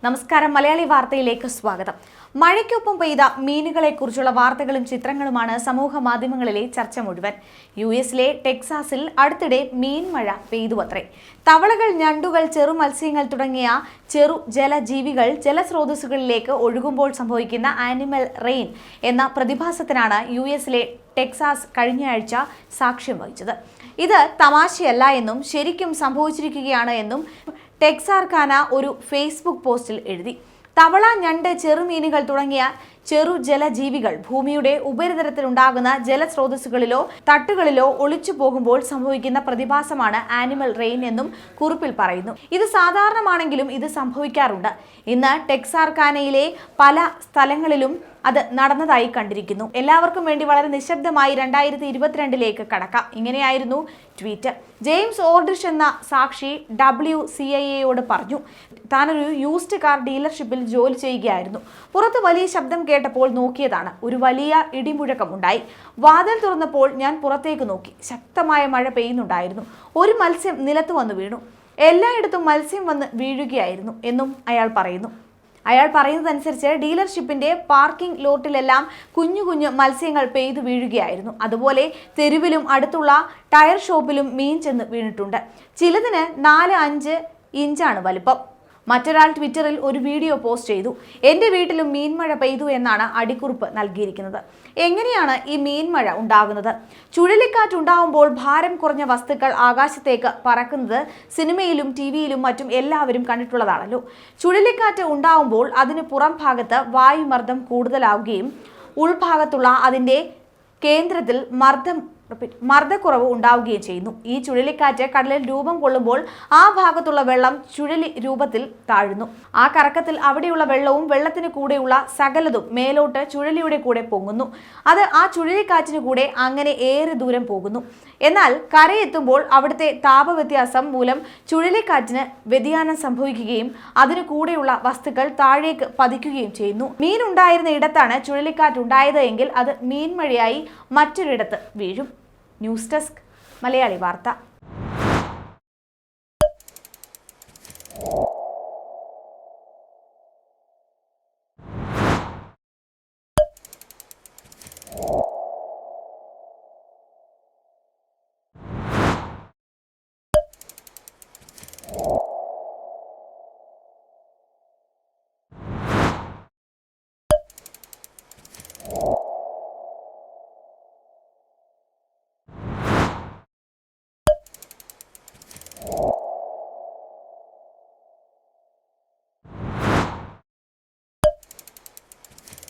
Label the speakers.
Speaker 1: നമസ്കാരം. മലയാളി വാർത്തയിലേക്ക് സ്വാഗതം. മഴയ്ക്കൊപ്പം പെയ്ത മീനുകളെക്കുറിച്ചുള്ള വാർത്തകളും ചിത്രങ്ങളുമാണ് സമൂഹ മാധ്യമങ്ങളിലെ ചർച്ച മുഴുവൻ. യുഎസിലെ ടെക്സാസിൽ അടുത്തിടെ മീൻ മഴ പെയ്തുവത്രേ. തവളകൾ, ഞണ്ടുകൾ, ചെറു മത്സ്യങ്ങൾ തുടങ്ങിയ ചെറു ജലജീവികൾ ജലസ്രോതസ്സുകളിലേക്ക് ഒഴുകുമ്പോൾ സംഭവിക്കുന്ന ആനിമൽ റെയിൻ എന്ന പ്രതിഭാസത്തിനാണ് യുഎസിലെ ടെക്സാസ് കഴിഞ്ഞയാഴ്ച സാക്ഷ്യം വഹിച്ചത്. ഇത് തമാശയല്ല എന്നും ശരിക്കും സംഭവിച്ചിരിക്കുകയാണ് എന്നും ടെക്സാർക്കാന ഒരു ഫേസ്ബുക്ക് പോസ്റ്റിൽ എഴുതി. തവള, ഞണ്ട്, ചെറുമീനുകൾ തുടങ്ങിയ ചെറു ജലജീവികൾ ഭൂമിയുടെ ഉപരിതലത്തിലുണ്ടാകുന്ന ജലസ്രോതസ്സുകളിലോ തട്ടുകളിലോ ഒളിച്ചു പോകുമ്പോൾ സംഭവിക്കുന്ന പ്രതിഭാസമാണ് ആനിമൽ റെയിൻ എന്നും കുറിപ്പിൽ പറയുന്നു. ഇത് സാധാരണമാണെങ്കിലും ഇത് സംഭവിക്കാറുണ്ട്. ഇന്ന് ടെക്സാർക്കാനയിലെ പല സ്ഥലങ്ങളിലും അത് നടന്നതായി കണ്ടിരിക്കുന്നു. എല്ലാവർക്കും വേണ്ടി വളരെ നിശബ്ദമായി 2022 കടക്കാം. ഇങ്ങനെയായിരുന്നു ട്വീറ്റ്. ജെയിംസ് ഓർഡിഷ് എന്ന സാക്ഷി WCIAയോട് പറഞ്ഞു, താനൊരു യൂസ്ഡ് കാർ ഡീലർഷിപ്പിൽ ജോലി ചെയ്യുകയായിരുന്നു. പുറത്ത് വലിയ ശബ്ദം കേട്ടപ്പോൾ നോക്കിയതാണ്. ഒരു വലിയ ഇടിമുഴക്കം ഉണ്ടായി. വാതിൽ തുറന്നപ്പോൾ ഞാൻ പുറത്തേക്ക് നോക്കി. ശക്തമായ മഴ പെയ്യുന്നുണ്ടായിരുന്നു. ഒരു മത്സ്യം നിലത്ത് വന്നു വീണു. എല്ലായിടത്തും മത്സ്യം വന്ന് വീഴുകയായിരുന്നു എന്നും അയാൾ പറയുന്നു. അയാൾ പറയുന്നതനുസരിച്ച് ഡീലർഷിപ്പിന്റെ പാർക്കിംഗ് ലോട്ടിലെല്ലാം കുഞ്ഞു കുഞ്ഞു മത്സ്യങ്ങൾ പെയ്തു വീഴുകയായിരുന്നു. അതുപോലെ തെരുവിലും അടുത്തുള്ള ടയർ ഷോപ്പിലും മീൻ ചെന്ന് വീണിട്ടുണ്ട്. ചിലതിന് 4-5 ഇഞ്ചാണ് വലിപ്പം. മറ്റൊരാൾ ട്വിറ്ററിൽ ഒരു വീഡിയോ പോസ്റ്റ് ചെയ്തു. എൻ്റെ വീട്ടിലും മീൻമഴ പെയ്തു എന്നാണ് അടിക്കുറിപ്പ് നൽകിയിരിക്കുന്നത്. എങ്ങനെയാണ് ഈ മീൻമഴ ഉണ്ടാകുന്നത്? ചുഴലിക്കാറ്റുണ്ടാവുമ്പോൾ ഭാരം കുറഞ്ഞ വസ്തുക്കൾ ആകാശത്തേക്ക് പറക്കുന്നത് സിനിമയിലും ടിവിയിലും മറ്റും എല്ലാവരും കണ്ടിട്ടുള്ളതാണല്ലോ. ചുഴലിക്കാറ്റ് ഉണ്ടാവുമ്പോൾ അതിന് പുറം ഭാഗത്ത് വായുമർദ്ദം കൂടുതലാവുകയും ഉൾഭാഗത്തുള്ള അതിൻ്റെ കേന്ദ്രത്തിൽ മർദ്ദക്കുറവ് ഉണ്ടാവുകയും ചെയ്യുന്നു. ഈ ചുഴലിക്കാറ്റ് കടലിൽ രൂപം കൊള്ളുമ്പോൾ ആ ഭാഗത്തുള്ള വെള്ളം ചുഴലി രൂപത്തിൽ താഴുന്നു. ആ കറക്കത്തിൽ അവിടെയുള്ള വെള്ളവും വെള്ളത്തിന് കൂടെയുള്ള സകലതും മേലോട്ട് ചുഴലിയുടെ കൂടെ പൊങ്ങുന്നു. അത് ആ ചുഴലിക്കാറ്റിന് കൂടെ അങ്ങനെ ഏറെ ദൂരം പോകുന്നു. എന്നാൽ കരയെത്തുമ്പോൾ അവിടുത്തെ താപവ്യത്യാസം മൂലം ചുഴലിക്കാറ്റിന് വ്യതിയാനം സംഭവിക്കുകയും അതിനു കൂടെയുള്ള വസ്തുക്കൾ താഴേക്ക് പതിക്കുകയും ചെയ്യുന്നു. മീൻ ഉണ്ടായിരുന്ന ഇടത്താണ് ചുഴലിക്കാറ്റ് ഉണ്ടായത് എങ്കിൽ അത് മീൻമഴയായി മറ്റൊരിടത്ത് വീഴും. ന്യൂസ് ഡെസ്ക്, മലയാളി വാർത്ത.